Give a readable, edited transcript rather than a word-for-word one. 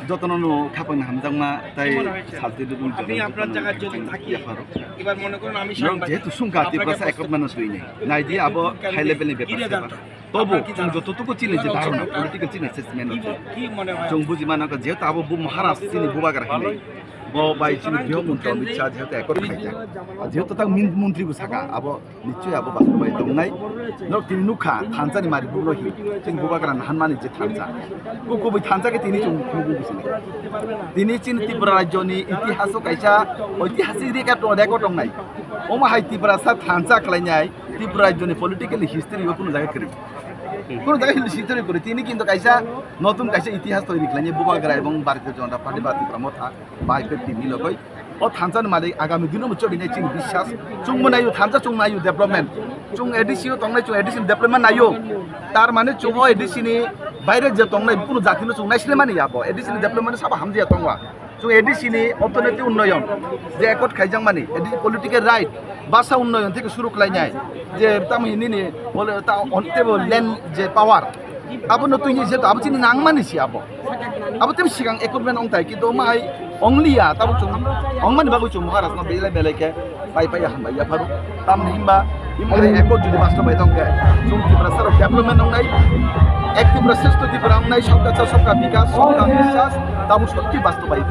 যতননো খাপাং হামজাংমা তাই সাজতে দুল আমি আপনার জায়গায় যদি থাকি এবার মনে করুন আমি যেহেতু সংখ্যা ত্রিপুরা একত মানুষ হই নাই নাই দিয়ে আবো হাই লেভেলনি ব্যাপার তবু যতটুকু চিনি যে ধারণা পলিটিক্যাল চিনি অ্যাসেসমেন্ট কি মনে হয় जों बुजिमानांगौ जेहेतु आबो महाराष्ट्र चिनि बुबागार हाय बो बाय चिनि गृहमन्त्री अमित शाह जेहेतु एकट खायजा जेहेतु तां मन्त्रीबो साका आबो निश्चय आबो बास्तबाय दंनाय नक तिनि नुखा थानसानि मारि बुरहि जों बुबागार हानमानि जे थानसा गुबै थानसाके तिनि जों बुजिनो तिनि चिन त्रिपुरा राज्यनि इतिहासो कायसा ऐतिहासिक रेकर्ड दंनाय ओमा हाय त्रिपुरा सा थानसा खालायनाय त्रिपुरा राज्यनि पलिटिकल हिस्ट्री কোনো জায়গা করি কোনো জায়গায় হিস্ট্রি করে তিনি কিন্তু কাইসা নতুন কাইসা ইতিহাস তৈরি করলেন বুবাগারা এবং ভারতীয় জনতা পার্টি বা ত্রিপুরা মথা বাইকের টিমনি লগই ও থানসান মালিক আগামী দিনও চলিনাই চিন বিশ্বাস চুং মনায়ু থানসা চুং নায়ু ডেভেলপমেন্ট চুং এডিসিও তংনাই চুং এডিসিন ডেভেলপমেন্ট নায়ু তার মানে চুং এডিসিনি বাইরে যে তংনাই কোনো জাতিনো চুং নাইসলে মানে যাবো এডিসিনি ডেভেলপমেন্ট সাবা হামজিয়া তংওয়া চুং এডিসিনি অর্থনৈতিক উন্নয়ন যে একট খাইজাং মানে এডিসি পলিটিক্যাল রাইট ভাষা উন্নয়ন থেকে শুরু খালাইনাই যে তামিনি বলে তা অন্তেব ল্যান্ড যে পাওয়ার আবো নতুন যে আবো চিনি নাংমানিসি আবো তেম সিগাং একটমেন্ট অংতাই কিন্তু মাই অংলিয়া তাবো চুং অংমানি বাবু চুং মহারাষ্ট্র বেলাই বেলাইকে পাই পাই হামবাই ইয়াফারু তামনি হিমবা ইমরে একট যদি বাস্তবাই দংকে চুং ত্রিপুরা সার ডেভেলপমেন্ট অংনাই এক ত্রিপুরা শ্রেষ্ঠ ত্রিপুরা অংনাই সবকা বিকাশ সবকা বিশ্বাস তাবো সত্যি বাস্তবাই